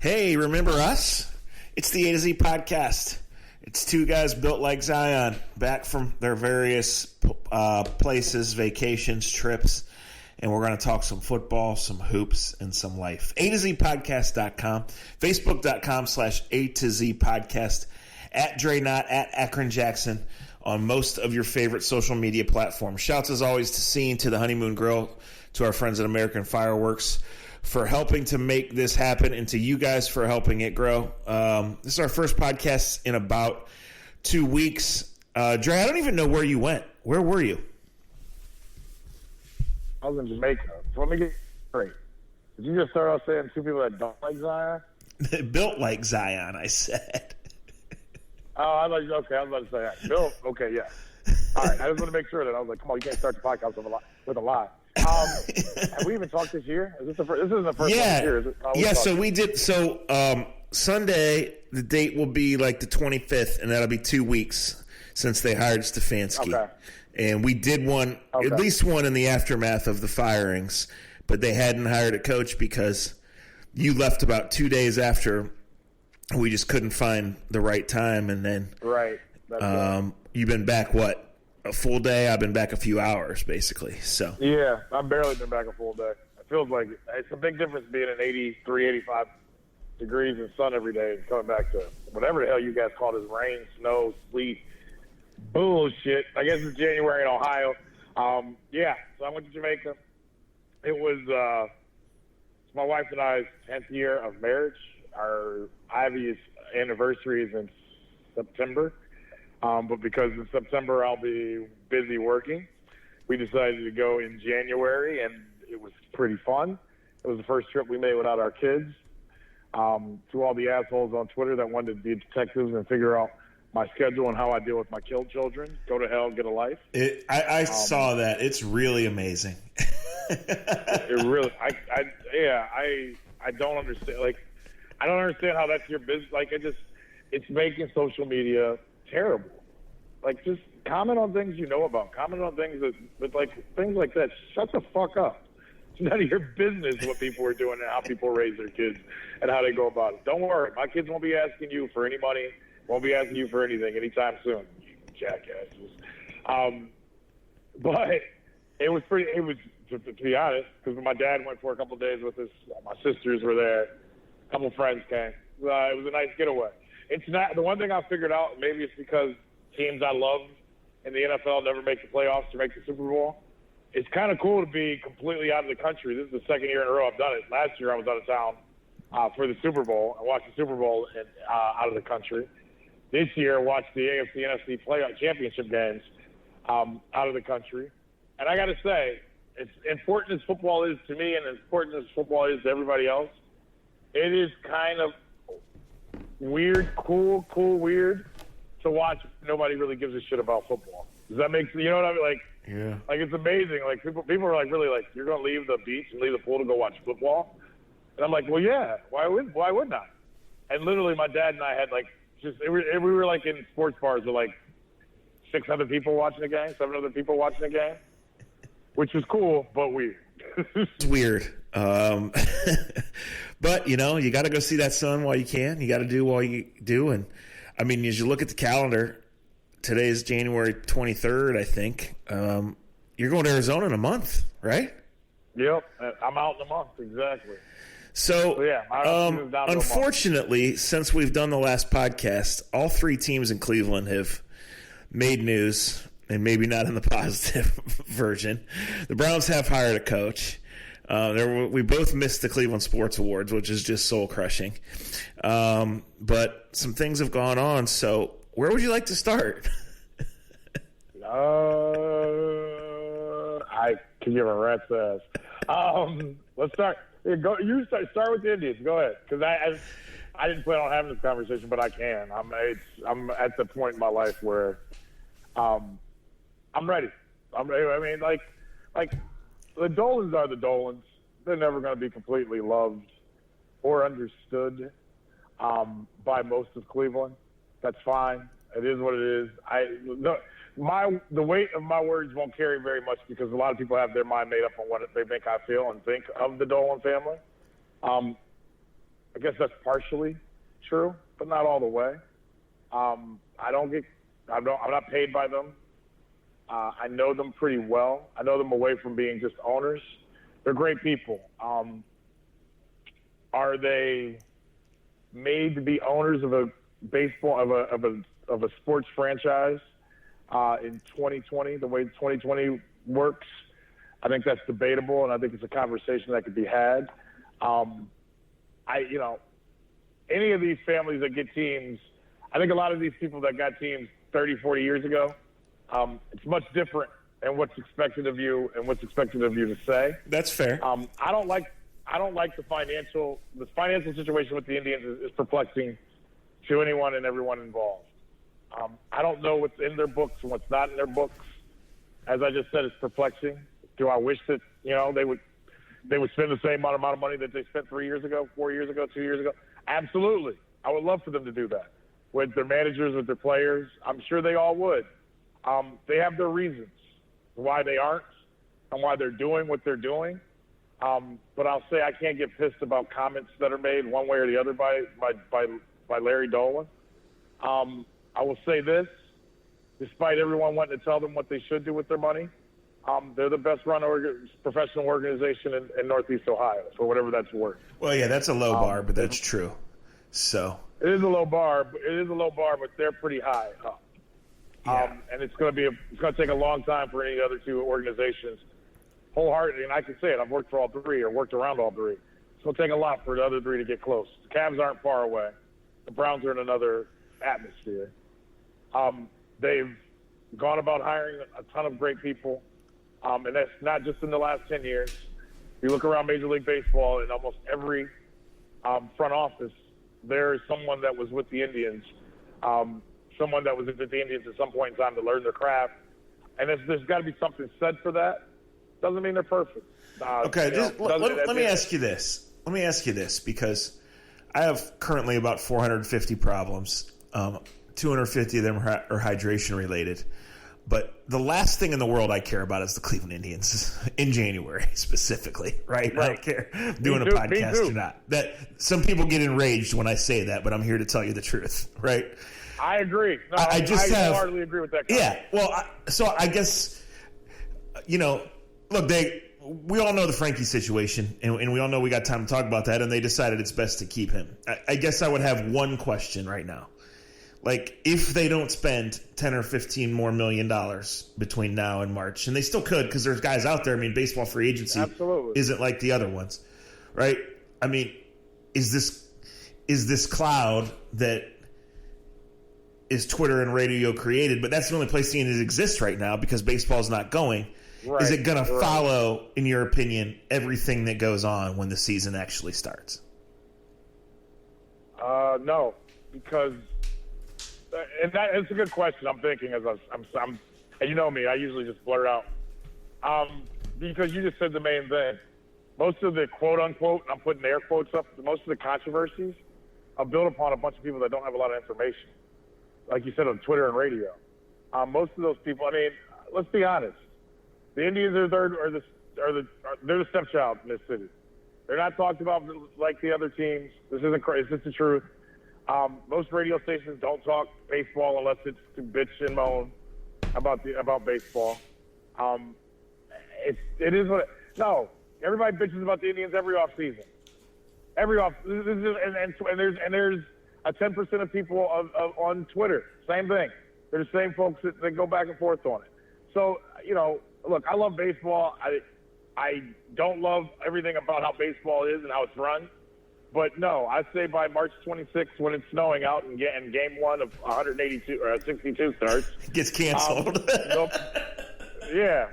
Hey, remember us? It's the A to Z podcast. It's two guys built like Zion, back from their various places, vacations, trips, and we're going to talk some football, some hoops, and some life. A to Z podcast.com, facebook.com/A to Z podcast, at Dre Knott, at Akron Jackson, on most of your favorite social media platforms. Shouts as always to Scene, to the Honeymoon Grill, to our friends at American Fireworks for helping to make this happen, and to you guys for helping it grow. This is our first podcast in about 2 weeks. Dre, I don't even know where you went. Where were you? I was in Jamaica. So let me get straight. Did you just start off saying two people that don't like Zion? Built like Zion, I said. Oh, I was like, okay, I was about to say that. Built, okay, yeah. All right, I just want to make sure that I was like, come on, you can't start the podcast with a lie. Have we even talked this year? This isn't the first one this year, is it? Yeah, so we did. So Sunday, the date will be like the 25th, and that'll be 2 weeks since they hired Stefanski. Okay. And we did one, at least one in the aftermath of the firings, but they hadn't hired a coach because you left about 2 days after. We just couldn't find the right time, and then right. You've been back, what, a full day? I've been back a few hours, basically. So yeah, I've barely been back a full day. It feels like it's a big difference being in 83, 85 degrees and sun every day and coming back to whatever the hell you guys call this rain, snow, sleet, bullshit. I guess it's January in Ohio. So I went to Jamaica. It was my wife and I's 10th year of marriage. Our Ivy's anniversary is in September. But because in September I'll be busy working, we decided to go in January, and it was pretty fun. It was the first trip we made without our kids. To all the assholes on Twitter that wanted to be detectives and figure out my schedule and how I deal with my killed children, go to hell, get a life. I saw that. It's really amazing. It really, I don't understand. Like, I don't understand how that's your business. Like, it's making social media terrible. Like, just comment on things you know about. Comment on things things like that. Shut the fuck up. It's none of your business what people are doing and how people raise their kids and how they go about it. Don't worry. My kids won't be asking you for any money. Won't be asking you for anything anytime soon, you jackasses. But it was to be honest, because my dad went for a couple of days with us. My sisters were there. A couple of friends came. It was a nice getaway. It's not the one thing I figured out. Maybe it's because teams I love in the NFL never make the playoffs or make the Super Bowl. It's kind of cool to be completely out of the country. This is the second year in a row I've done it. Last year I was out of town for the Super Bowl. I watched the Super Bowl out of the country. This year I watched the AFC NFC playoff championship games out of the country. And I got to say, as important as football is to me and as important as football is to everybody else, it is kind of weird, cool, weird to watch. Nobody really gives a shit about football. Does that make sense? You know what I mean? Like, yeah. Like, it's amazing. Like, people are like, really, like, you're going to leave the beach and leave the pool to go watch football? And I'm like, well, yeah. Why wouldn't I? And literally, my dad and I had, like, we were like in sports bars with like 600 people watching the game, 700 people watching the game, which was cool, but weird. It's weird. But, you know, you got to go see that sun while you can. You got to do while you do. And, I mean, as you look at the calendar, today is January 23rd, I think. You're going to Arizona in a month, right? Yep. I'm out in a month, exactly. So, yeah, unfortunately, since we've done the last podcast, all three teams in Cleveland have made news, and maybe not in the positive version. The Browns have hired a coach. We both missed the Cleveland Sports Awards, which is just soul-crushing. But some things have gone on, so where would you like to start? I can give a rat's ass. Let's start. Go. You start with the Indians. Go ahead, because I didn't plan on having this conversation, but I can. I'm at the point in my life where I'm ready. I mean, like the Dolans are the Dolans. They're never going to be completely loved or understood by most of Cleveland. That's fine. It is what it is. The weight of my words won't carry very much because a lot of people have their mind made up on what they think I feel and think of the Dolan family. I guess that's partially true, but not all the way. I'm not paid by them. I know them pretty well. I know them away from being just owners. They're great people. Are they made to be owners of a baseball of a sports franchise in 2020? The way 2020 works, I think that's debatable, and I think it's a conversation that could be had. Any of these families that get teams, I think a lot of these people that got teams 30, 40 years ago, it's much different in what's expected of you and what's expected of you to say. That's fair. I don't like the financial situation with the Indians is perplexing to anyone and everyone involved. I don't know what's in their books and what's not in their books. As I just said, it's perplexing. Do I wish that they would spend the same amount of money that they spent 3 years ago, 4 years ago, 2 years ago? Absolutely. I would love for them to do that with their managers, with their players. I'm sure they all would. They have their reasons why they aren't and why they're doing what they're doing. But I'll say I can't get pissed about comments that are made one way or the other by Larry Dolan. I will say this, despite everyone wanting to tell them what they should do with their money, they're the best run professional organization in Northeast Ohio, for whatever that's worth. Well, yeah, that's a low bar, but that's true. So it is a low bar, but they're pretty high up. Yeah. And it's going to take a long time for any other two organizations, wholeheartedly. And I can say it. I've worked for all three, or worked around all three. It's going to take a lot for the other three to get close. The Cavs aren't far away. The Browns are in another atmosphere. They've gone about hiring a ton of great people, and that's not just in the last 10 years. If you look around Major League Baseball, in almost every front office, there is someone that was with the Indians, someone that was with the Indians at some point in time to learn their craft. And there's got to be something said for that. Doesn't mean they're perfect. Okay, let me ask you this. Let me ask you this, because I have currently about 450 problems. 250 of them are hydration related. But the last thing in the world I care about is the Cleveland Indians in January specifically, right? I don't care doing a podcast or not. That some people get enraged when I say that, but I'm here to tell you the truth, right? I agree. No, I hardly agree with that comment. Yeah, well, so I guess, look, we all know the Frankie situation, and we all know we got time to talk about that, and they decided it's best to keep him. I guess I would have one question right now. Like, if they don't spend $10 or $15 more million between now and March, and they still could because there's guys out there. I mean, baseball free agency isn't like the other ones, right? I mean, is this cloud that is Twitter and radio created, but that's the only place the Indians exist right now because baseball's not going. Right, is it going to follow, in your opinion, everything that goes on when the season actually starts? No, because and it's a good question. I'm thinking as I'm and you know me, I usually just blurt out. Because you just said the main thing. Most of the quote unquote, I'm putting air quotes up, most of the controversies are built upon a bunch of people that don't have a lot of information. Like you said, on Twitter and radio. Most of those people, I mean, let's be honest. The Indians they're the stepchild in this city. They're not talked about like the other teams. This isn't crazy. It's just the truth. Most radio stations don't talk baseball unless it's to bitch and moan about baseball. It is what. No, everybody bitches about the Indians every off season. Every off, and there's a 10% of people on Twitter. Same thing. They're the same folks that go back and forth on it. So look, I love baseball. I don't love everything about how baseball is and how it's run. But no, I say by March 26th, when it's snowing out and game one of 182 or 62 starts, it gets canceled. Yeah,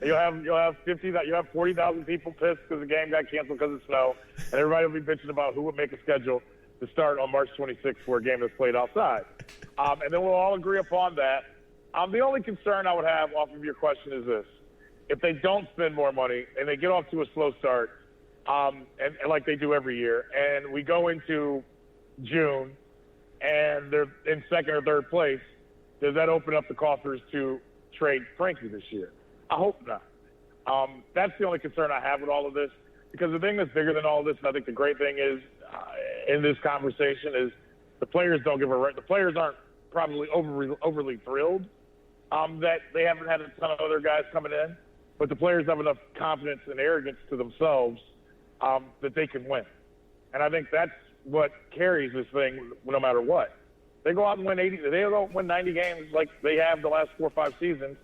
you'll have 40,000 people pissed because the game got canceled because of snow, and everybody will be bitching about who would make a schedule to start on March 26th for a game that's played outside. And then we'll all agree upon that. The only concern I would have off of your question is this: if they don't spend more money and they get off to a slow start. And like they do every year, and we go into June, and they're in second or third place, does that open up the coffers to trade Frankie this year? I hope not. That's the only concern I have with all of this, because the thing that's bigger than all of this, and I think the great thing is, in this conversation is the players don't give a right. The players aren't probably overly thrilled that they haven't had a ton of other guys coming in, but the players have enough confidence and arrogance to themselves that they can win. And I think that's what carries this thing no matter what. They go out and win 80. They go win 90 games like they have the last 4 or 5 seasons.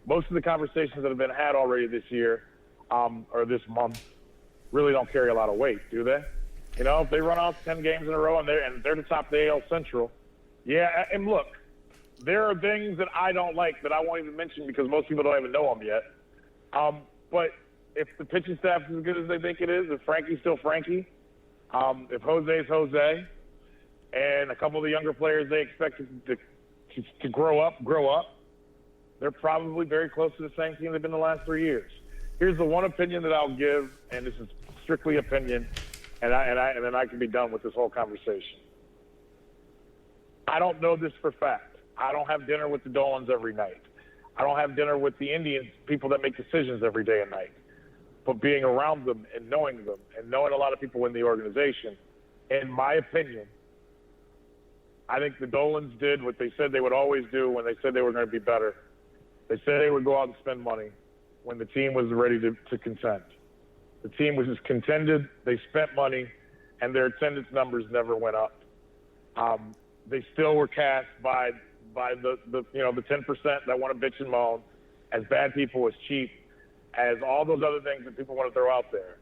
Most of the conversations that have been had already this year or this month really don't carry a lot of weight, do they? You know, if they run out 10 games in a row and they're the top of the AL Central, yeah. And look, there are things that I don't like that I won't even mention because most people don't even know them yet. But if the pitching staff is as good as they think it is, if Frankie's still Frankie, if Jose's Jose, and a couple of the younger players they expect to grow up, they're probably very close to the same team they've been the last 3 years. Here's the one opinion that I'll give, and this is strictly opinion, and then I can be done with this whole conversation. I don't know this for fact. I don't have dinner with the Dolans every night. I don't have dinner with the Indians, people that make decisions every day and night. But being around them and knowing a lot of people in the organization, in my opinion, I think the Dolans did what they said they would always do when they said they were going to be better. They said they would go out and spend money when the team was ready to contend. The team was just contended. They spent money, and their attendance numbers never went up. They still were cast by the 10% that want to bitch and moan, as bad people, as cheap, as all those other things that people want to throw out there.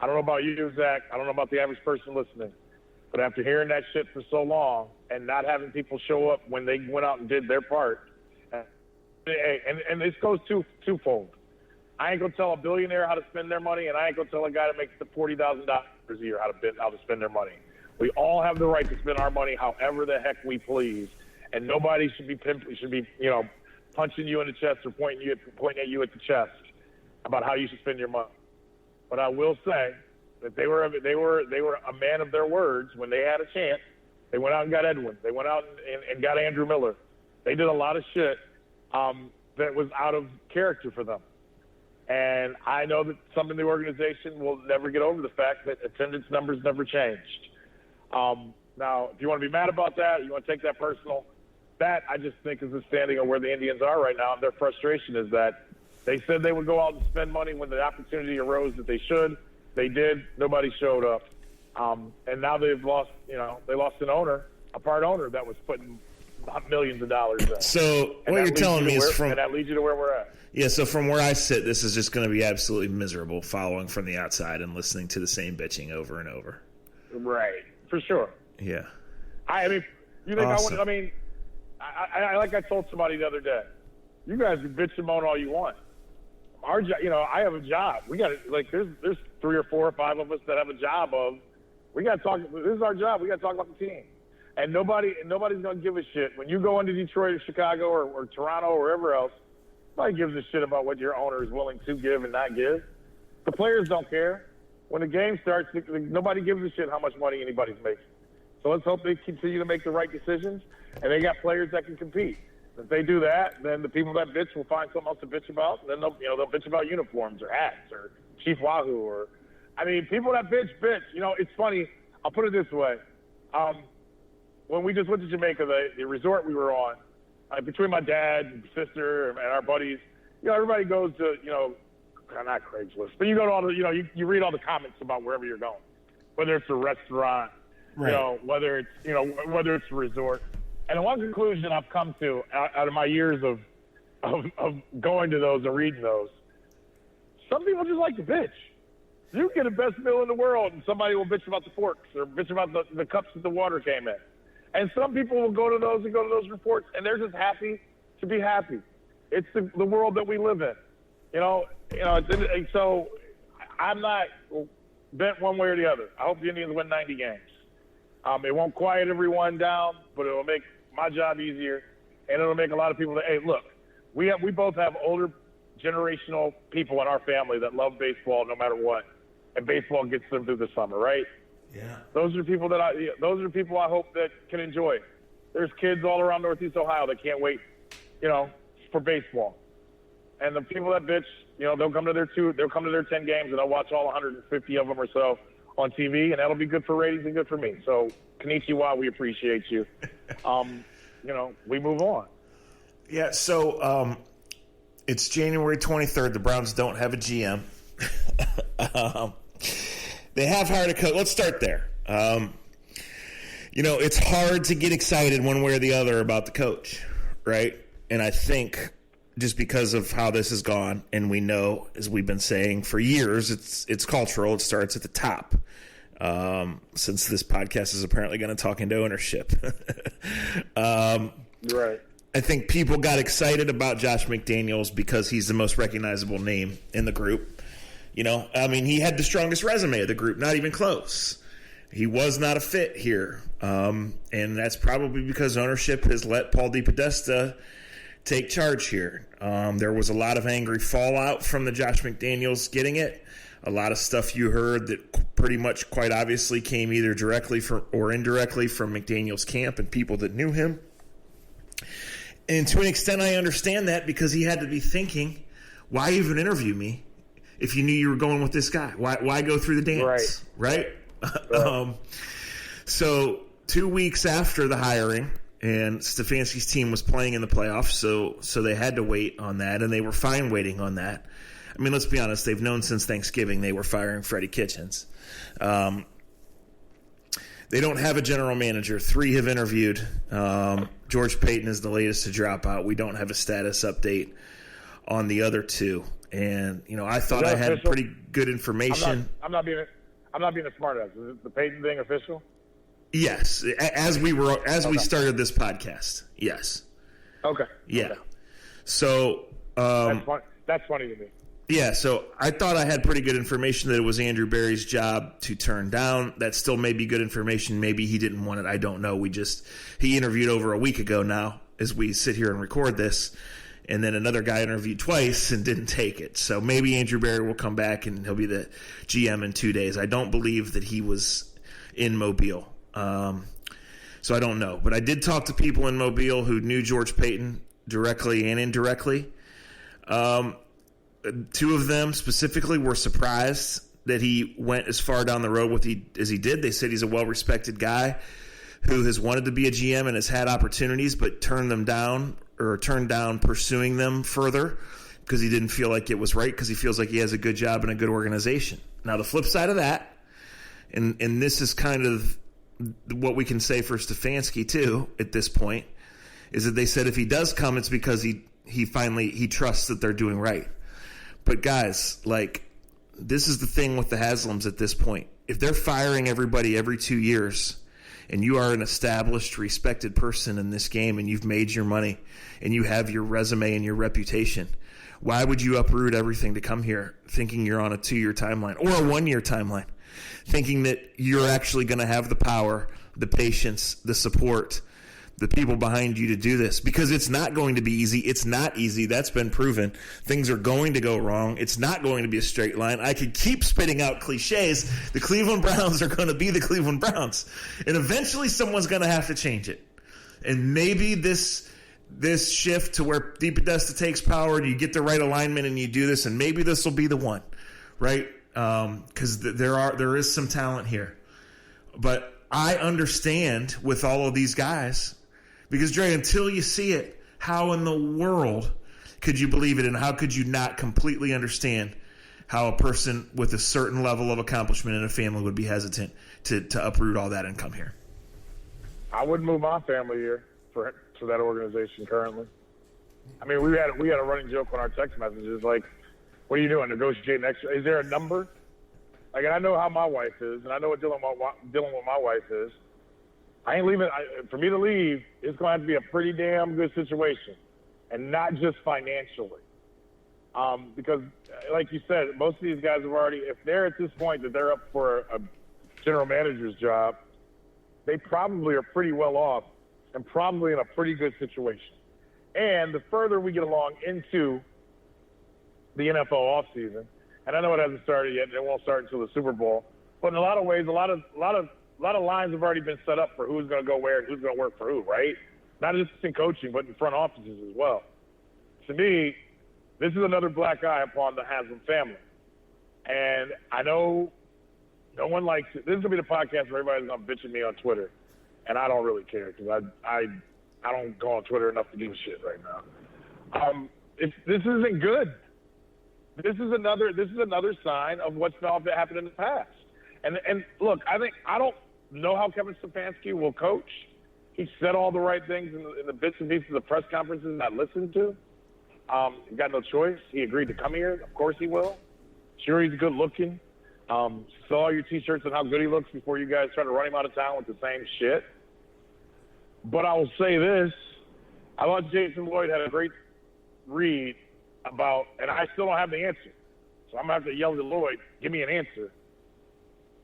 I don't know about you, Zach. I don't know about the average person listening. But after hearing that shit for so long and not having people show up when they went out and did their part, and this goes twofold. I ain't going to tell a billionaire how to spend their money, and I ain't going to tell a guy that makes $40,000 a year how to spend their money. We all have the right to spend our money however the heck we please, and nobody should be punching you in the chest or pointing at you at the chest about how you should spend your money. But I will say that they were a man of their words when they had a chance. They went out and got Edwin. They went out and got Andrew Miller. They did a lot of shit that was out of character for them. And I know that some in the organization will never get over the fact that attendance numbers never changed. Now, if you want to be mad about that, you want to take that personal, that I just think is the standing of where the Indians are right now. And their frustration is that they said they would go out and spend money when the opportunity arose that they should. They did. Nobody showed up. And now they've lost, they lost an owner, a part owner that was putting millions of dollars in. So what you're telling me is and that leads you to where we're at. Yeah, so from where I sit, this is just going to be absolutely miserable following from the outside and listening to the same bitching over and over. Right, for sure. Yeah. I mean, you think awesome. I like I told somebody the other day, you guys can bitch and moan all you want. Our job, I have a job. We got to, there's 3 or 4 or 5 of us that have a job we got to talk. This is our job. We got to talk about the team. And nobody's going to give a shit. When you go into Detroit or Chicago or Toronto or wherever else, nobody gives a shit about what your owner is willing to give and not give. The players don't care. When the game starts, nobody gives a shit how much money anybody's making. So let's hope they continue to make the right decisions, and they got players that can compete. If they do that, then the people that bitch will find something else to bitch about, and then they'll bitch about uniforms or hats or Chief Wahoo or people that bitch. It's funny. I'll put it this way. When we just went to Jamaica, the resort we were on, between my dad and sister and our buddies, everybody goes to, not Craigslist, but you go to all the, you read all the comments about wherever you're going, whether it's a restaurant, right. Whether it's a resort. And the one conclusion I've come to out of my years of going to those and reading those, some people just like to bitch. You get the best meal in the world, and somebody will bitch about the forks or bitch about the cups that the water came in. And some people will go to those reports, and they're just happy to be happy. It's the world that we live in. So I'm not bent one way or the other. I hope the Indians win 90 games. It won't quiet everyone down, but it'll make my job easier, and it'll make a lot of people say, hey, look, we both have older generational people in our family that love baseball no matter what, and baseball gets them through the summer, right? Yeah. Those are people I hope that can enjoy it. There's kids all around Northeast Ohio that can't wait, for baseball. And the people that bitch, they'll come to their 10 games and they'll watch all 150 of them or so on TV, and that'll be good for ratings and good for me. So, konnichiwa, we appreciate you. We move on. Yeah, so it's January 23rd. The Browns don't have a GM. They have hired a coach. Let's start there. It's hard to get excited one way or the other about the coach, right? And I think just because of how this has gone, and we know, as we've been saying for years, it's cultural. It starts at the top. Since this podcast is apparently going to talk into ownership. Right. I think people got excited about Josh McDaniels because he's the most recognizable name in the group. He had the strongest resume of the group, not even close. He was not a fit here. And that's probably because ownership has let Paul DePodesta take charge here. There was a lot of angry fallout from the Josh McDaniels getting it. A lot of stuff you heard that pretty much quite obviously came either directly from or indirectly from McDaniels' camp and people that knew him. And to an extent, I understand that because he had to be thinking, why even interview me if you knew you were going with this guy? Why go through the dance, right? So 2 weeks after the hiring, and Stefanski's team was playing in the playoffs, so they had to wait on that, and they were fine waiting on that. I mean, let's be honest, they've known since Thanksgiving they were firing Freddie Kitchens. They don't have a general manager. 3 have interviewed. George Payton is the latest to drop out. We don't have a status update on the other 2. And, I thought I had official? pretty good information. I'm not being a smart ass. Is the Payton thing official? Yes. As we started this podcast. Yes. Okay. Yeah. Okay. So that's funny to me. Yeah, so I thought I had pretty good information that it was Andrew Berry's job to turn down. That still may be good information. Maybe he didn't want it. I don't know. He interviewed over a week ago now as we sit here and record this. And then another guy interviewed twice and didn't take it. So maybe Andrew Berry will come back and he'll be the GM in 2 days. I don't believe that he was in Mobile. So I don't know. But I did talk to people in Mobile who knew George Payton directly and indirectly. 2 of them specifically were surprised that he went as far down the road as he did. They said he's a well-respected guy who has wanted to be a GM and has had opportunities but turned down pursuing them further because he didn't feel like it was right because he feels like he has a good job and a good organization. Now, the flip side of that, and this is kind of what we can say for Stefanski too at this point, is that they said if he does come, it's because he finally trusts that they're doing right. But guys, this is the thing with the Haslams at this point. If they're firing everybody every 2 years and you are an established, respected person in this game and you've made your money and you have your resume and your reputation, why would you uproot everything to come here thinking you're on a 2-year timeline or a 1-year timeline, thinking that you're actually going to have the power, the patience, the support, the people behind you to do this? Because it's not going to be easy. It's not easy. That's been proven. Things are going to go wrong. It's not going to be a straight line. I could keep spitting out cliches. The Cleveland Browns are going to be the Cleveland Browns. And eventually someone's going to have to change it. And maybe this shift to where DePodesta takes power and you get the right alignment and you do this, and maybe this will be the one, right? Because there is some talent here. But I understand with all of these guys, because, Dre, until you see it, how in the world could you believe it, and how could you not completely understand how a person with a certain level of accomplishment in a family would be hesitant to uproot all that and come here? I wouldn't move my family here for that organization currently. I mean, we had a running joke on our text messages, like, what are you doing, negotiating extra? Is there a number? Like, I know how my wife is, and I know what dealing with my wife is. I ain't leaving. For me to leave, it's going to have to be a pretty damn good situation, and not just financially. Because, like you said, most of these guys have already, if they're at this point that they're up for a general manager's job, they probably are pretty well off and probably in a pretty good situation. And the further we get along into the NFL offseason, and I know it hasn't started yet, and it won't start until the Super Bowl, but in a lot of ways, a lot of lines have already been set up for who's going to go where and who's going to work for who, right? Not just in coaching, but in front offices as well. To me, this is another black eye upon the Haslam family. And I know No one likes it. This is gonna be the podcast where everybody's gonna bitch at me on Twitter, and I don't really care because I don't go on Twitter enough to give a shit right now. This isn't good. This is another sign of what's happened in the past. And look, I don't know how Kevin Stefanski will coach. He said all the right things in the bits and pieces of press conferences I listened to. He got no choice. He agreed to come here. Of course he will. Sure, he's good looking. Saw your T-shirts on how good he looks before you guys try to run him out of town with the same shit. But I will say this. I thought Jason Lloyd had a great read about, and I still don't have the answer. So I'm going to have to yell to Lloyd, give me an answer.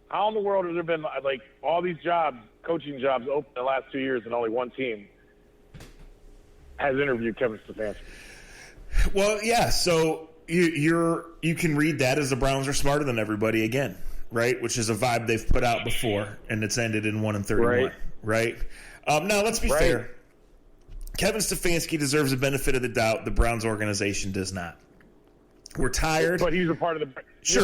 How in the world has there been, like, all these jobs, coaching jobs open the last 2 years and only one team has interviewed Kevin Stefanski? Well, yeah, so you can read that as the Browns are smarter than everybody again, right? Which is a vibe they've put out before, and it's ended in 1-31, right? Now, let's be fair. Kevin Stefanski deserves the benefit of the doubt. The Browns organization does not. We're tired. But he's a part of the – Sure,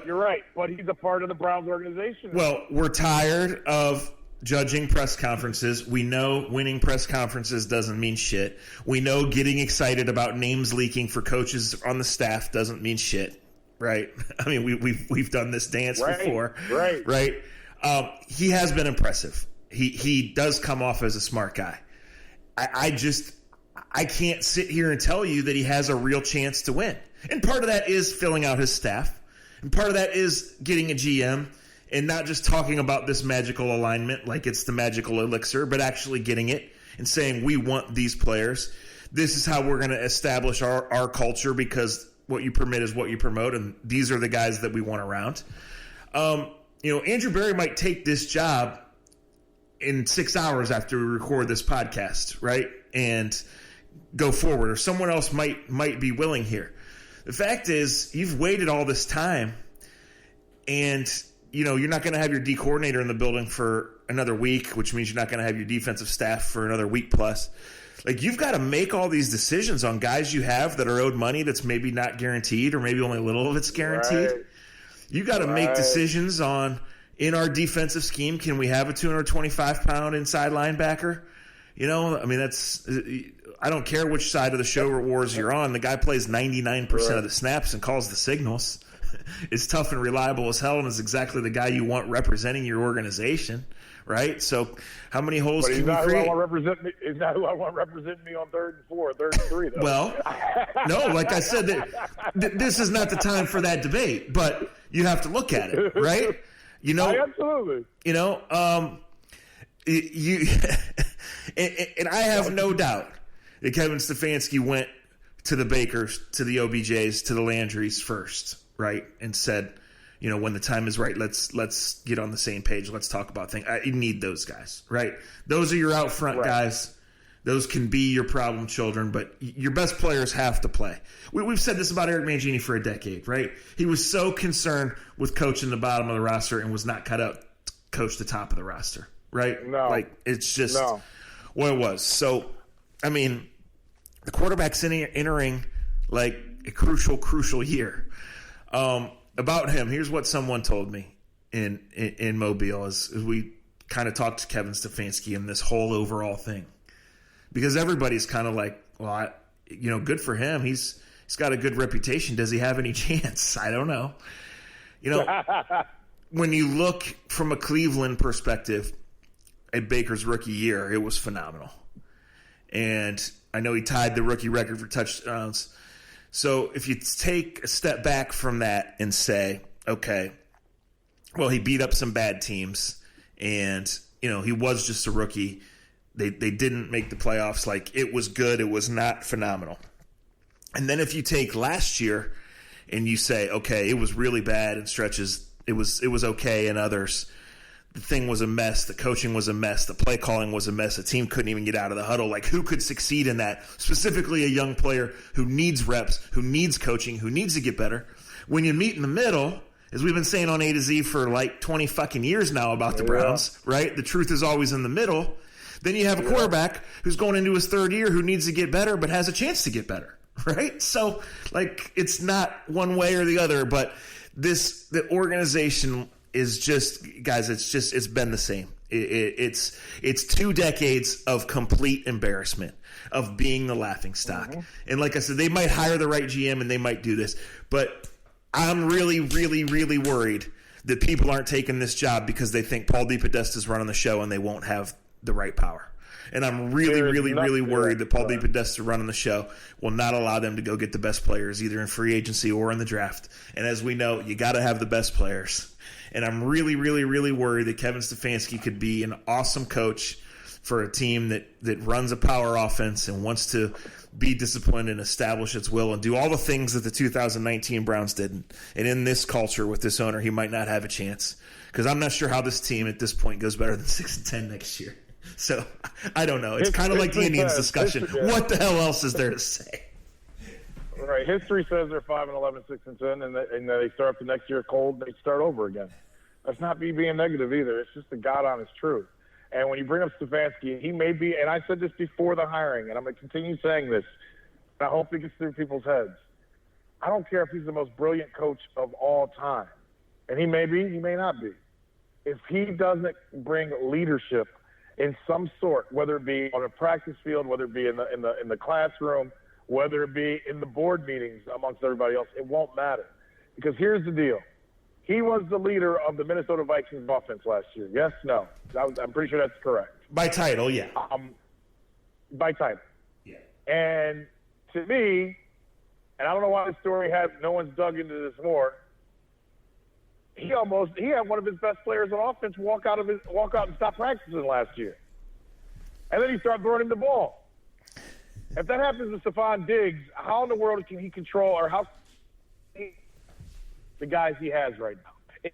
you're right. But he's a part of the Browns organization. Well, we're tired of judging press conferences. We know winning press conferences doesn't mean shit. We know getting excited about names leaking for coaches on the staff doesn't mean shit, right? I mean, we've done this dance before, right? He has been impressive. He does come off as a smart guy. I can't sit here and tell you that he has a real chance to win. And part of that is filling out his staff. And part of that is getting a GM and not just talking about this magical alignment like it's the magical elixir, but actually getting it and saying, we want these players. This is how we're going to establish our culture because what you permit is what you promote, and these are the guys that we want around. Andrew Berry might take this job in 6 hours after we record this podcast, right? And go forward, or someone else might be willing here. The fact is, you've waited all this time, and you're not going to have your D coordinator in the building for another week, which means you're not going to have your defensive staff for another week plus. Like, you've got to make all these decisions on guys you have that are owed money that's maybe not guaranteed, or maybe only a little of it's guaranteed. Right. You got to make decisions on, in our defensive scheme, can we have a 225-pound inside linebacker? I don't care which side of the show or wars you're on. The guy plays 99% of the snaps and calls the signals. Is tough and reliable as hell and is exactly the guy you want representing your organization, right? So how many holes can you create? He's not who I want representing me on 3rd and 4, 3rd and 3, though. Well, no, like I said, this is not the time for that debate, but you have to look at it, right? Absolutely. And I have no doubt that Kevin Stefanski went to the Bakers, to the OBJs, to the Landrys first, right? And said, when the time is right, let's get on the same page. Let's talk about things. You need those guys, right? Those are your out front guys. Those can be your problem children, but your best players have to play. We've said this about Eric Mangini for a decade, right? He was so concerned with coaching the bottom of the roster and was not cut out to coach the top of the roster, right? No. It's just what it was. So, the quarterback's entering like a crucial year. About him, here's what someone told me in Mobile as we kind of talked to Kevin Stefanski and this whole overall thing. Because everybody's kind of like, well, good for him. He's got a good reputation. Does he have any chance? I don't know. When you look from a Cleveland perspective at Baker's rookie year, it was phenomenal. And I know he tied the rookie record for touchdowns. So if you take a step back from that and say, okay, well, he beat up some bad teams and, he was just a rookie. They didn't make the playoffs. Like, it was good. It was not phenomenal. And then if you take last year and you say, okay, it was really bad in stretches. It was okay in others. The thing was a mess. The coaching was a mess. The play calling was a mess. The team couldn't even get out of the huddle. Like, who could succeed in that? Specifically a young player who needs reps, who needs coaching, who needs to get better. When you meet in the middle, as we've been saying on A to Z for like 20 fucking years now about the Browns, right? The truth is always in the middle. Then you have a quarterback who's going into his third year who needs to get better but has a chance to get better, right? So, like, it's not one way or the other, but the organization is just, guys, it's been the same. It's 2 decades of complete embarrassment, of being the laughing stock. Mm-hmm. And like I said, they might hire the right GM and they might do this, but I'm really, really, really worried that people aren't taking this job because they think Paul DePodesta is running the show and they won't have the right power. And I'm really, really, really worried that Paul DePodesta running the show will not allow them to go get the best players either in free agency or in the draft. And as we know, you got to have the best players. And I'm really, really, really worried that Kevin Stefanski could be an awesome coach for a team that runs a power offense and wants to be disciplined and establish its will and do all the things that the 2019 Browns didn't. And in this culture with this owner, he might not have a chance, because I'm not sure how this team at this point goes better than 6-10 next year. So I don't know. It's kind of like the Indians discussion. What the hell else is there to say? Right. History says they're 5-11, 6-10, and they start up the next year cold. They start over again. That's not me being negative either. It's just the God honest truth. And when you bring up Stefanski, he may be, and I said this before the hiring, and I'm going to continue saying this, and I hope it gets through people's heads. I don't care if he's the most brilliant coach of all time. And he may be, he may not be. If he doesn't bring leadership in some sort, whether it be on a practice field, whether it be in the classroom, whether it be in the board meetings amongst everybody else, it won't matter. Because here's the deal. He was the leader of the Minnesota Vikings offense last year. Yes, no. I'm pretty sure that's correct. By title, yeah. By title. Yeah. And to me, and I don't know why this story no one's dug into this more, he had one of his best players on offense walk out and stop practicing last year. And then he started throwing him the ball. If that happens to Stephon Diggs, how in the world can he control, or how the guys he has right now?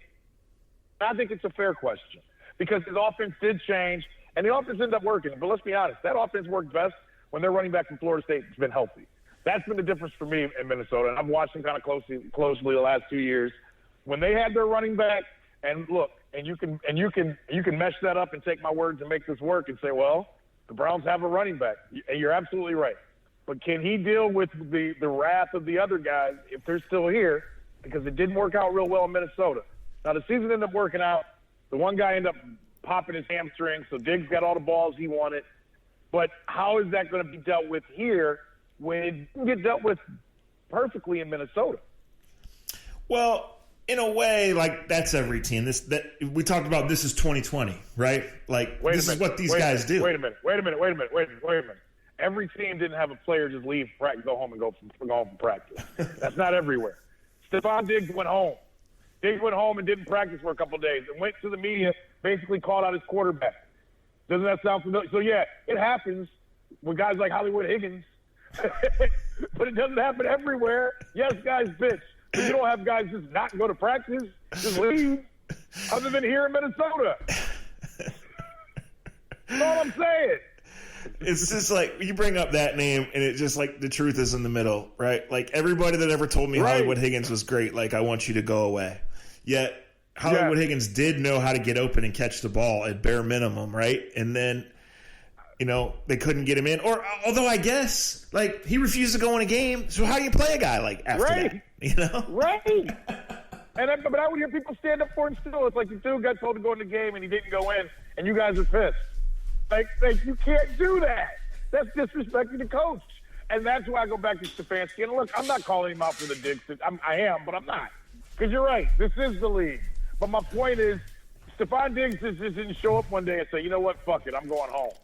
I think it's a fair question, because his offense did change, and the offense ended up working. But let's be honest, that offense worked best when their running back from Florida State has been healthy. That's been the difference for me in Minnesota, and I've watched them kind of closely the last 2 years. When they had their running back, and look, and you can mesh that up and take my words and make this work and say, well, the Browns have a running back. And you're absolutely right. But can he deal with the wrath of the other guys if they're still here? Because it didn't work out real well in Minnesota. Now, the season ended up working out. The one guy ended up popping his hamstring, so Diggs got all the balls he wanted. But how is that going to be dealt with here when it didn't get dealt with perfectly in Minnesota? Well, in a way, like, that's every team. We talked about this is 2020, right? Like, this is what these guys do. Wait a minute. Every team didn't have a player just leave practice, go home from practice. That's not everywhere. Stephon Diggs went home. Diggs went home and didn't practice for a couple of days and went to the media, basically called out his quarterback. Doesn't that sound familiar? So, yeah, it happens with guys like Hollywood Higgins. But it doesn't happen everywhere. Yes, guys bitch. But you don't have guys just not go to practice, just leave, other than here in Minnesota. That's all I'm saying. It's just like, you bring up that name, and it just, like, the truth is in the middle, right? Like, everybody that ever told me Hollywood Higgins was great, like, I want you to go away. Yet, Hollywood Higgins did know how to get open and catch the ball at bare minimum, right? And then, they couldn't get him in. Or, although I guess, like, he refused to go in a game, so how do you play a guy, like, after that? Right. But I would hear people stand up for him still. It's like the dude got told to go in the game, and he didn't go in, and you guys are pissed. Like you can't do that. That's disrespecting the coach. And that's why I go back to Stefanski. And look, I'm not calling him out for the Diggs. I am, but I'm not. Because you're right. This is the league. But my point is, Stephon Diggs just didn't show up one day and say, you know what, fuck it, I'm going home.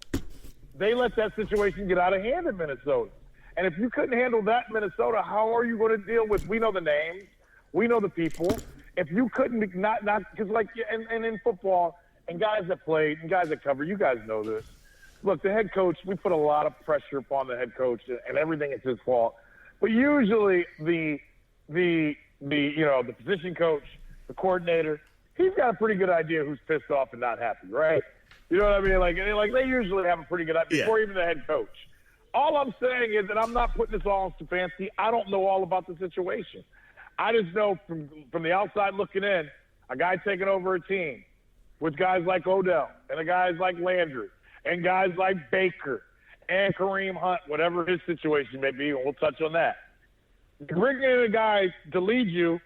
They let that situation get out of hand in Minnesota. And if you couldn't handle that in Minnesota, how are you going to deal with, we know the names, we know the people. If you couldn't, not because like, and in football, and guys that played and guys that cover, you guys know this. Look, the head coach, we put a lot of pressure upon the head coach, and everything is his fault. But usually the position coach, the coordinator, he's got a pretty good idea who's pissed off and not happy, right? You know what I mean? Like they usually have a pretty good idea before even the head coach. All I'm saying is that I'm not putting this all on Stefanski. I don't know all about the situation. I just know from the outside looking in, a guy taking over a team with guys like Odell and guys like Landry and guys like Baker and Kareem Hunt, whatever his situation may be, and we'll touch on that. Bringing in a guy to lead you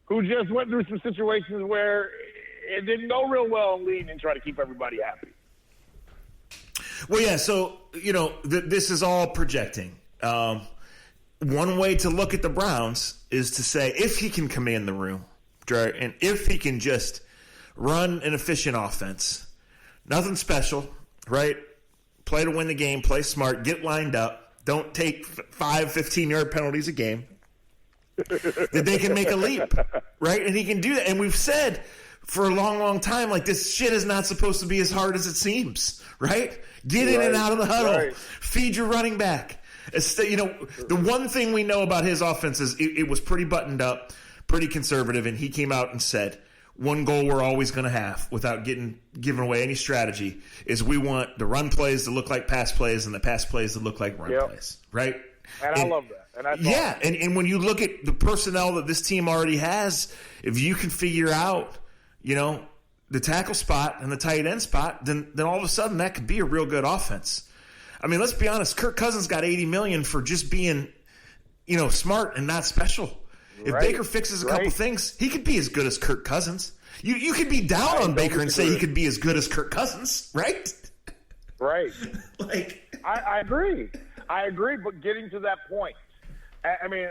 who just went through some situations where it didn't go real well in leading and try to keep everybody happy. Well, yeah, so, this is all projecting. One way to look at the Browns is to say if he can command the room, and if he can just run an efficient offense, nothing special, right? Play to win the game, play smart, get lined up, don't take 5 15-yard penalties a game, that they can make a leap, right? And he can do that. And we've said for a long, long time, like, this shit is not supposed to be as hard as it seems, right? Get in and out of the huddle. Feed your running back. The one thing we know about his offense is it was pretty buttoned up, pretty conservative, and he came out and said, one goal we're always going to have without giving away any strategy is we want the run plays to look like pass plays and the pass plays to look like run plays, right? And I love that. And that's awesome. And when you look at the personnel that this team already has, if you can figure out, the tackle spot and the tight end spot, then all of a sudden that could be a real good offense. I mean, let's be honest. Kirk Cousins got $80 million for just being, smart and not special. If Baker fixes a couple things, he could be as good as Kirk Cousins. You could be down on Baker and say he could be as good as Kirk Cousins, right? Right. Like, I agree. But getting to that point, I mean,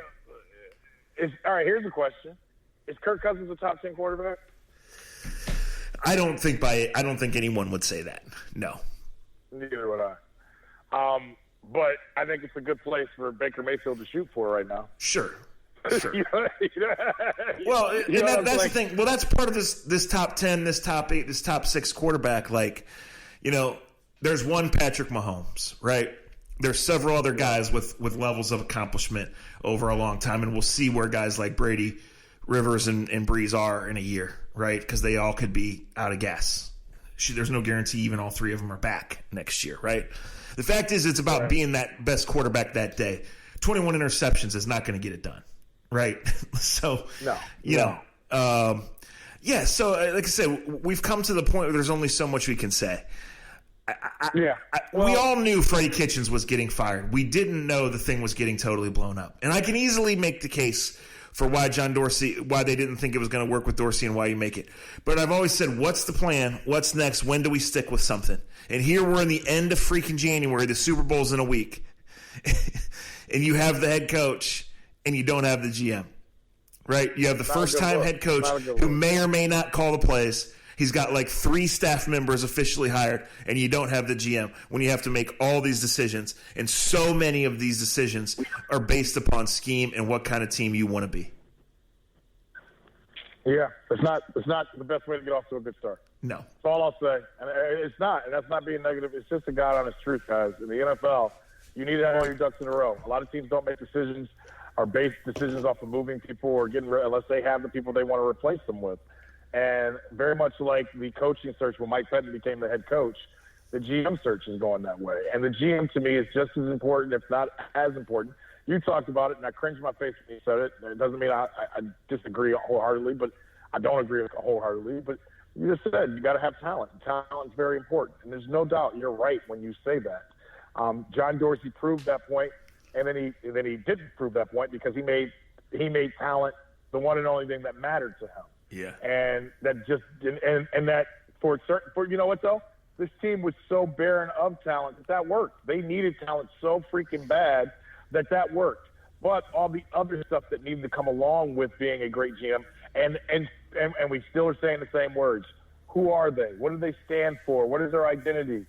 all right. Here's the question: is Kirk Cousins a top 10 quarterback? I don't think anyone would say that. No. Neither would I. But I think it's a good place for Baker Mayfield to shoot for right now. Sure. Well, that's the thing. Well, that's part of this top 10, this top 8, this top 6 quarterback. Like, there's one Patrick Mahomes, right? There's several other guys with levels of accomplishment over a long time, and we'll see where guys like Brady, Rivers, and Breeze are in a year, right? Because they all could be out of gas. There's no guarantee even all 3 of them are back next year, right? The fact is, it's about being that best quarterback that day. 21 interceptions is not going to get it done, right? So, yeah. So, like I said, we've come to the point where there's only so much we can say. We all knew Freddie Kitchens was getting fired. We didn't know the thing was getting totally blown up. And I can easily make the case for why why they didn't think it was going to work with Dorsey and why you make it. But I've always said, what's the plan? What's next? When do we stick with something? And here we're in the end of freaking January. The Super Bowl's in a week. And you have the head coach and you don't have the GM, right? You have the first-time head coach who may or may not call the plays. He's got like 3 staff members officially hired, and you don't have the GM when you have to make all these decisions. And so many of these decisions are based upon scheme and what kind of team you want to be. Yeah, it's not the best way to get off to a good start. No. That's all I'll say. And it's not, and that's not being negative. It's just a God honest truth, guys. In the NFL, you need to have all your ducks in a row. A lot of teams don't make decisions or base decisions off of moving people or getting rid unless they have the people they want to replace them with. And very much like the coaching search when Mike Pettin became the head coach, the GM search is going that way. And the GM, to me, is just as important, if not as important. You talked about it, and I cringed my face when you said it. It doesn't mean I disagree wholeheartedly, but I don't agree with it wholeheartedly. But you just said you got to have talent. Talent is very important. And there's no doubt you're right when you say that. John Dorsey proved that point, and then he didn't prove that point because he made talent the one and only thing that mattered to him. Yeah. And that just and that for you know what though? This team was so barren of talent that worked. They needed talent so freaking bad that worked. But all the other stuff that needed to come along with being a great GM, and we still are saying the same words. Who are they? What do they stand for? What is their identity?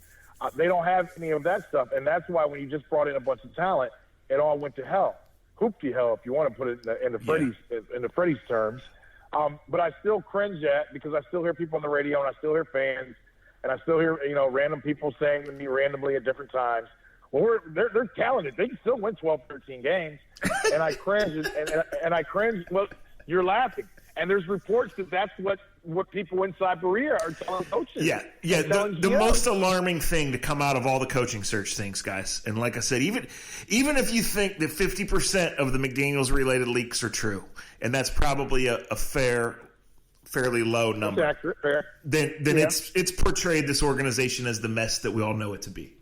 They don't have any of that stuff, and that's why when you just brought in a bunch of talent, it all went to hell. Hoopty hell, if you want to put it in the Freddie's terms. But I still cringe at because I still hear people on the radio and I still hear fans and I still hear random people saying to me randomly at different times, well, they're talented. They can still win 12, 13 games. And I cringe and I cringe. Well, you're laughing. And there's reports that that's what people inside Berea are telling coaches. Yeah. The most alarming thing to come out of all the coaching search things, guys. And like I said, even if you think that 50% of the McDaniels-related leaks are true, and that's probably a fairly low number, that's accurate, fair. then it's portrayed this organization as the mess that we all know it to be,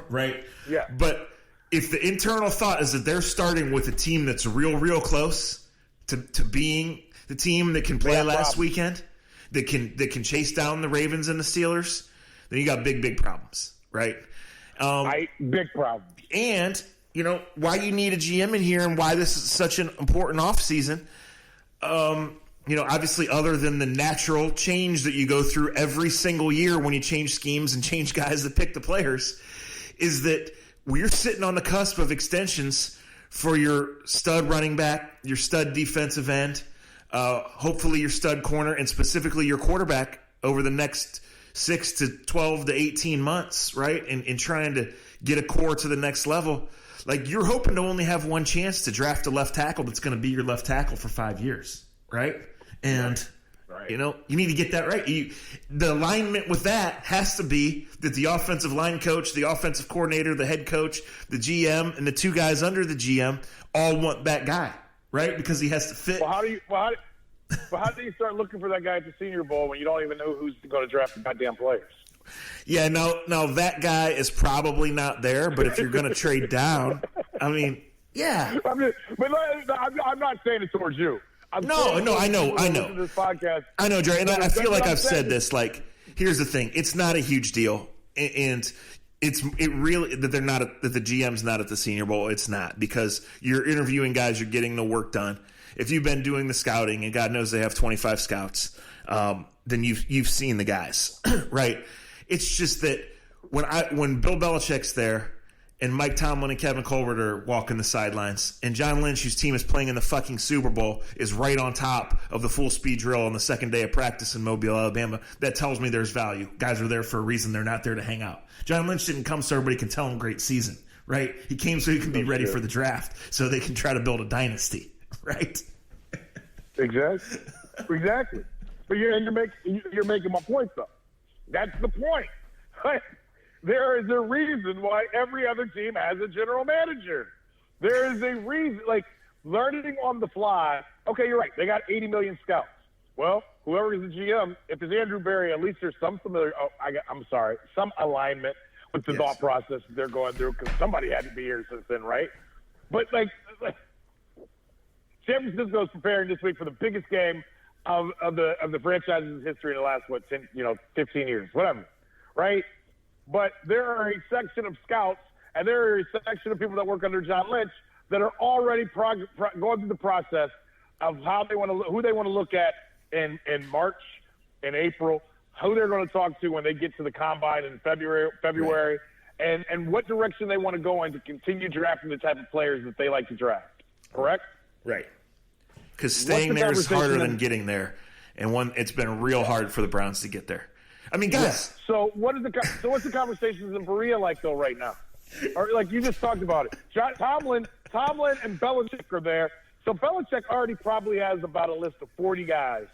right? Yeah. But if the internal thought is that they're starting with a team that's real close to being the team that can play last weekend, that can chase down the Ravens and the Steelers, then you got big problems, right? Big problem. And, why you need a GM in here and why this is such an important offseason, obviously other than the natural change that you go through every single year when you change schemes and change guys that pick the players, is that we're sitting on the cusp of extensions for your stud running back, your stud defensive end, hopefully your stud corner, and specifically your quarterback over the next 6 to 12 to 18 months, right? And trying to get a core to the next level. Like, you're hoping to only have one chance to draft a left tackle that's going to be your left tackle for 5 years, right? And, you need to get that right. The alignment with that has to be that the offensive line coach, the offensive coordinator, the head coach, the GM, and the two guys under the GM all want that guy, right? Because he has to fit. Well, how do you start looking for that guy at the Senior Bowl when you don't even know who's going to draft the goddamn players? Yeah, now that guy is probably not there, but if you're going to trade down, I mean, yeah. I'm not saying it towards you. No, I know. This podcast. I know, Dre, and I feel like I've said this. Like, here's the thing: it's not a huge deal, and it really that the GM's not at the Senior Bowl. It's not, because you're interviewing guys, you're getting the work done. If you've been doing the scouting, and God knows they have 25 scouts, then you've seen the guys, right? It's just that when Bill Belichick's there and Mike Tomlin and Kevin Colbert are walking the sidelines and John Lynch, whose team is playing in the fucking Super Bowl, is right on top of the full speed drill on the second day of practice in Mobile, Alabama, that tells me there's value. Guys are there for a reason. They're not there to hang out. John Lynch didn't come so everybody can tell him great season, right? He came so he can be ready for the draft so they can try to build a dynasty, right? Exactly. But you're making my point, though. That's the point. There is a reason why every other team has a general manager. There is a reason, like, learning on the fly. Okay, you're right. They got 80 million scouts. Well, whoever is the GM, if it's Andrew Berry, at least there's some some alignment with the thought process that they're going through, because somebody had to be here since then, right? But, like San Francisco is preparing this week for the biggest game of the franchise's history in the last 15 years, whatever, right? But there are a section of scouts and there are a section of people that work under John Lynch that are already going through the process of who they want to look at in March and April, who they're going to talk to when they get to the combine in February, right, and what direction they want to go in to continue drafting the type of players that they like to draft. Correct? Right. Because staying there is harder than getting there, and it's been real hard for the Browns to get there. I mean, guys. Yeah. So what's the conversations in Berea like though right now? Or like you just talked about it. Tomlin and Belichick are there. So Belichick already probably has about a list of 40 guys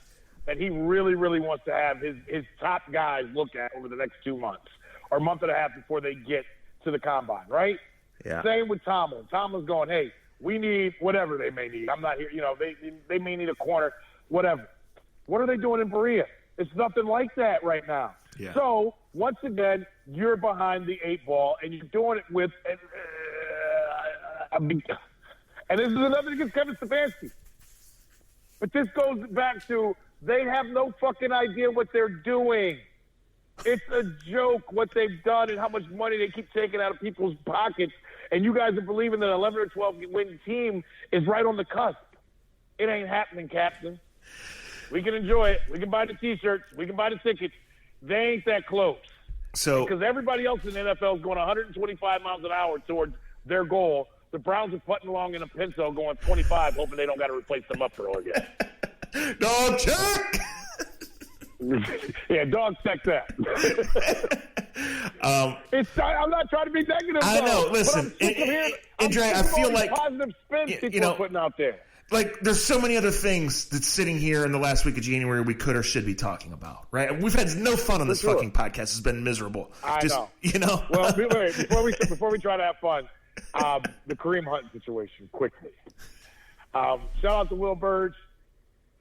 that he really, really wants to have his top guys look at over the next 2 months or a month and a half before they get to the combine, right? Yeah. Same with Tomlin. Tomlin's going, hey, we need whatever they may need. I'm not here. They may need a corner, whatever. What are they doing in Berea? It's nothing like that right now. Yeah. So, once again, you're behind the 8 ball, and you're doing it with and this is nothing against Kevin Stefanski. But this goes back to they have no fucking idea what they're doing. It's a joke what they've done and how much money they keep taking out of people's pockets. And you guys are believing that an 11 or 12 win team is right on the cusp. It ain't happening, Captain. We can enjoy it. We can buy the T-shirts. We can buy the tickets. They ain't that close. So because everybody else in the NFL is going 125 miles an hour towards their goal. The Browns are putting along in a Pinto going 25, hoping they don't got to replace them up for again. Dog check. Yeah, dog check that. I'm not trying to be negative. I know. Listen, Andre, I feel like positive spin people are putting out there. Like, there's so many other things that's sitting here in the last week of January we could or should be talking about, right? We've had no fun on this fucking podcast. It's been miserable. I know. Well, wait, before we try to have fun, the Kareem Hunt situation, quickly. Shout out to Will Burge,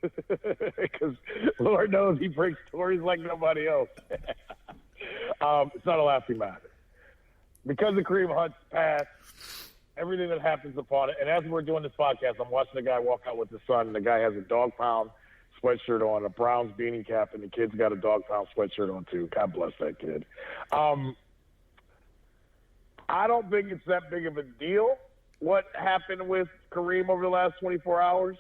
because Lord knows he breaks stories like nobody else. It's not a laughing matter. Because of Kareem Hunt's past, everything that happens upon it. And as we're doing this podcast, I'm watching a guy walk out with his son, and the guy has a dog pound sweatshirt on, a Browns beanie cap, and the kid's got a Dog Pound sweatshirt on too. God bless that kid. I don't think it's that big of a deal what happened with Kareem over the last 24 hours.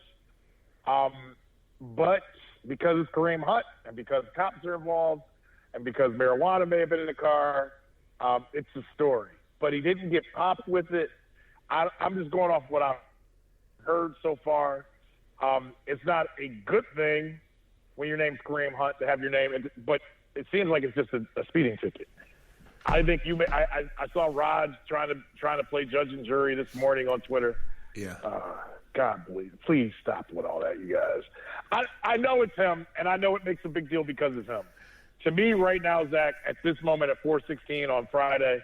But because it's Kareem Hunt and because cops are involved and because marijuana may have been in the car, it's a story. But he didn't get popped with it. I'm just going off what I've heard so far. It's not a good thing when your name's Kareem Hunt to have your name, but it seems like it's just a speeding ticket. I think you may. I saw Raj trying to play judge and jury this morning on Twitter. Yeah. God, please stop with all that, you guys. I know it's him, and I know it makes a big deal because it's him. To me, right now, Zach, at this moment at 4:16 on Friday,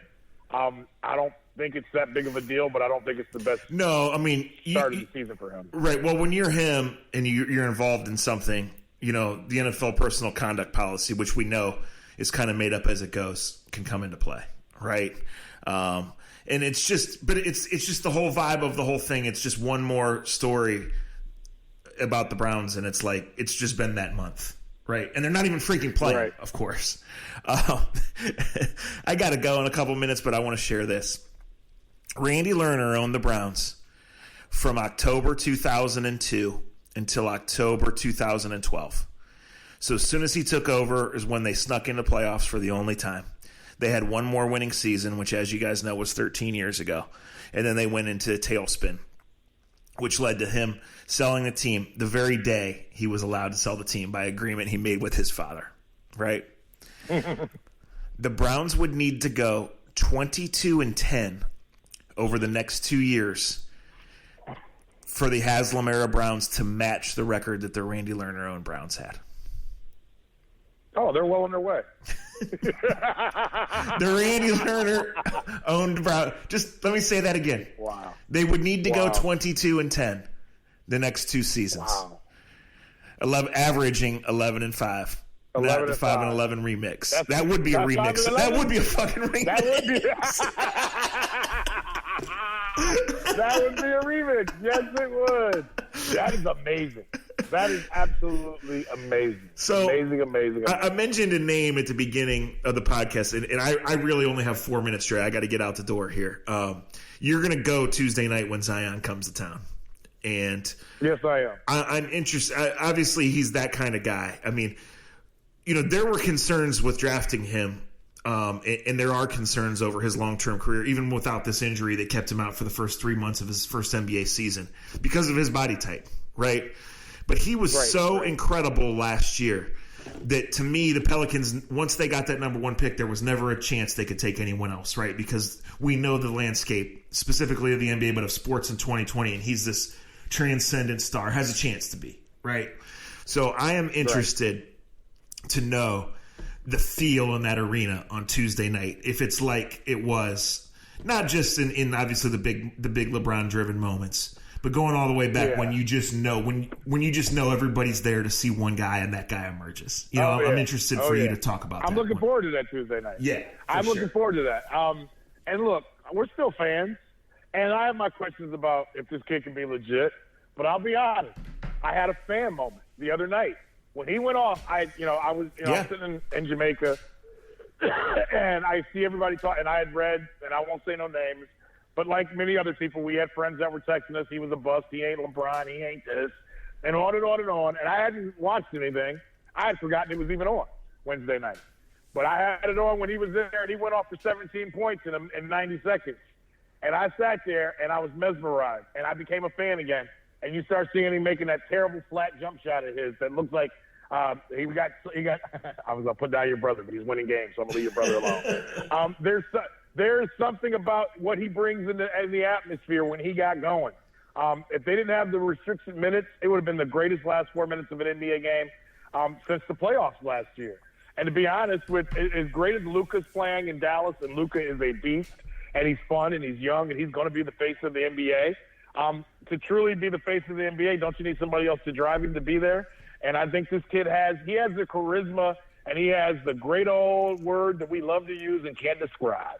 I don't think it's that big of a deal, but I don't think it's the best. No, I mean, start of the season for him. Right. Well, when you're him and you're involved in something, the NFL personal conduct policy, which we know is kind of made up as it goes, can come into play, right? And it's just the whole vibe of the whole thing. It's just one more story about the Browns, and it's like it's just been that month, right? And they're not even freaking playing, right. Of course. I got to go in a couple minutes, but I want to share this. Randy Lerner owned the Browns from October 2002 until October 2012. So as soon as he took over is when they snuck into playoffs for the only time. They had one more winning season, which, as you guys know, was 13 years ago. And then they went into a tailspin, which led to him selling the team the very day he was allowed to sell the team by agreement he made with his father, right? The Browns would need to go 22-10 over the next 2 years for the Haslam-era Browns to match the record that the Randy Lerner-owned Browns had. Oh, they're well on their way. The Randy Lerner-owned Browns. Just let me say that again. Wow. They would need to go 22-10 the next 2 seasons. Wow. Averaging 11-5. Not the 5-11 remix. That would be a remix. That would be a fucking remix. That would be a remix. Yes, it would. That is amazing. That is absolutely amazing. So amazing. I mentioned a name at the beginning of the podcast, and I really only have 4 minutes straight. I got to get out the door here. You're going to go Tuesday night when Zion comes to town. And yes, I am. I'm interested. Obviously, he's that kind of guy. I mean, there were concerns with drafting him, and there are concerns over his long-term career, even without this injury that kept him out for the first 3 months of his first NBA season because of his body type, right? But he was so incredible last year that, to me, the Pelicans, once they got that number 1 pick, there was never a chance they could take anyone else, right? Because we know the landscape, specifically of the NBA, but of sports in 2020, and he's this transcendent star, has a chance to be, right? So I am interested to know the feel in that arena on Tuesday night, if it's like it was, not just in obviously the big LeBron driven moments, but going all the way back when you just know when you just know everybody's there to see one guy and that guy emerges. I'm interested for you to talk about that. I'm looking forward to that Tuesday night. Yeah, I'm looking forward to that. And look, we're still fans, and I have my questions about if this kid can be legit. But I'll be honest, I had a fan moment the other night when he went off. I was sitting in Jamaica, and I see everybody talk, and I had read, and I won't say no names. But like many other people, we had friends that were texting us, he was a bust, he ain't LeBron, he ain't this, and on and on and on. And I hadn't watched anything. I had forgotten it was even on Wednesday night. But I had it on when he was there, and he went off for 17 points in 90 seconds. And I sat there, and I was mesmerized, and I became a fan again. And you start seeing him making that terrible flat jump shot of his that looks like he got. I was gonna put down your brother, but he's winning games, so I'm gonna leave your brother alone. There's something about what he brings in the atmosphere when he got going. If they didn't have the restricted minutes, it would have been the greatest last 4 minutes of an NBA game since the playoffs last year. And to be honest, with as great as Luka's playing in Dallas, and Luka is a beast, and he's fun and he's young and he's going to be the face of the NBA. To truly be the face of the NBA, don't you need somebody else to drive him to be there? And I think this kid has the charisma, and he has the great old word that we love to use and can't describe.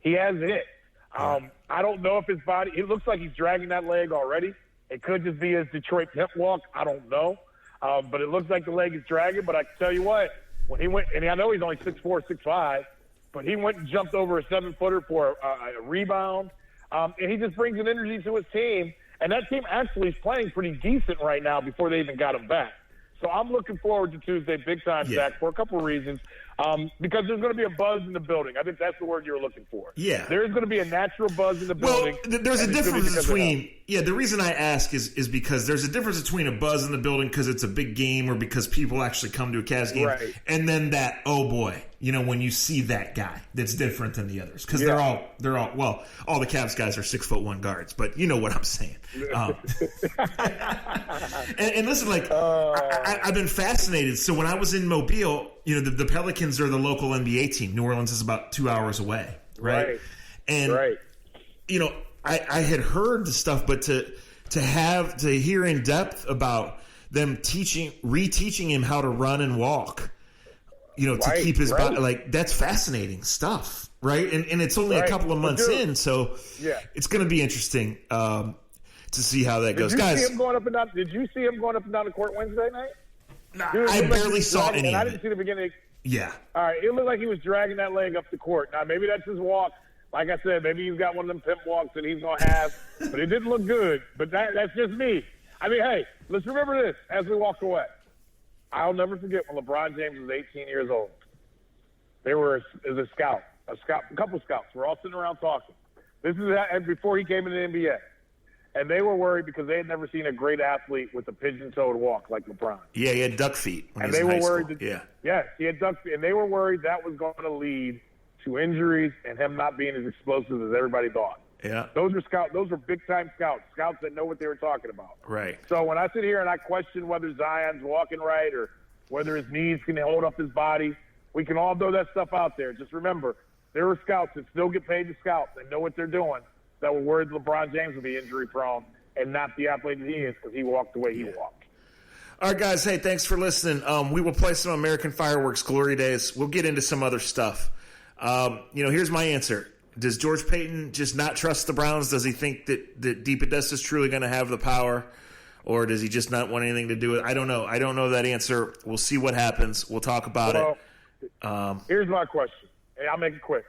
He has it. I don't know if his body – it looks like he's dragging that leg already. It could just be his Detroit pimp walk. I don't know. But it looks like the leg is dragging. But I can tell you what, when he went, and I know he's only 6'4", 6'5", but he went and jumped over a 7-footer for a rebound. And he just brings an energy to his team. And that team actually is playing pretty decent right now before they even got him back. So I'm looking forward to Tuesday big time, Zach, for a couple of reasons. Because there's going to be a buzz in the building. I think that's the word you were looking for. Yeah. There's going to be a natural buzz in the building. Well, there's a difference between – the reason I ask is because there's a difference between a buzz in the building because it's a big game or because people actually come to a Cavs game. Right. And then that, oh, boy, when you see that guy that's different than the others. Because they're all all the Cavs guys are 6'1" guards. But you know what I'm saying. And listen, I've been fascinated. So when I was in Mobile, the Pelicans are the local NBA team. New Orleans is about 2 hours away, right? And I had heard the stuff, but to hear in depth about them reteaching him how to run and walk, to keep his body, that's fascinating stuff, right? And it's only a couple of months in, so it's going to be interesting to see how that goes, guys. Did you see him going up and down the court Wednesday night? Dude, I barely saw any of it. I didn't see the beginning. Yeah. All right. It looked like he was dragging that leg up the court. Now, maybe that's his walk. Like I said, maybe he's got one of them pimp walks that he's going to have. But it didn't look good. But that's just me. I mean, hey, let's remember this as we walk away. I'll never forget when LeBron James was 18 years old. There was a couple scouts. We're all sitting around talking. This is before he came into the NBA. And they were worried because they had never seen a great athlete with a pigeon-toed walk like LeBron. Yeah, he had duck feet when and he was they in were high worried school. Yes, he had duck feet. And they were worried that was going to lead to injuries and him not being as explosive as everybody thought. Yeah. Those are scouts. Those are big-time scouts that know what they were talking about. Right. So when I sit here and I question whether Zion's walking right or whether his knees can hold up his body, we can all throw that stuff out there. Just remember, there are scouts that still get paid to scout. They know what they're doing that were worried LeBron James would be injury-prone and not the athlete that he is because he walked the way he walked. All right, guys. Hey, thanks for listening. We will play some American Fireworks Glory Days. We'll get into some other stuff. Here's my answer. Does George Payton just not trust the Browns? Does he think that DePodesta is truly going to have the power? Or does he just not want anything to do with it? I don't know. I don't know that answer. We'll see what happens. We'll talk about it. Here's my question. Hey, I'll make it quick.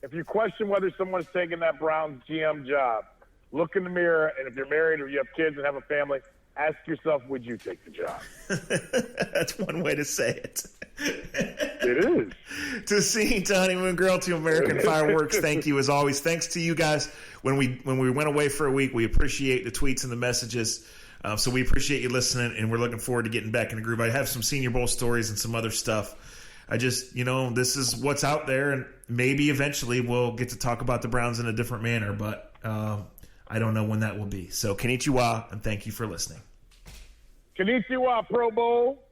If you question whether someone's taking that Browns GM job, look in the mirror, and if you're married or you have kids and have a family, ask yourself, would you take the job? That's one way to say it. It is. To Honeymoon Girl, to American Fireworks, thank you as always. Thanks to you guys. When we went away for a week, we appreciate the tweets and the messages. So we appreciate you listening, and we're looking forward to getting back in the groove. I have some Senior Bowl stories and some other stuff. I just, this is what's out there, and maybe eventually we'll get to talk about the Browns in a different manner, but I don't know when that will be. So, konnichiwa, and thank you for listening. Konnichiwa, Pro Bowl.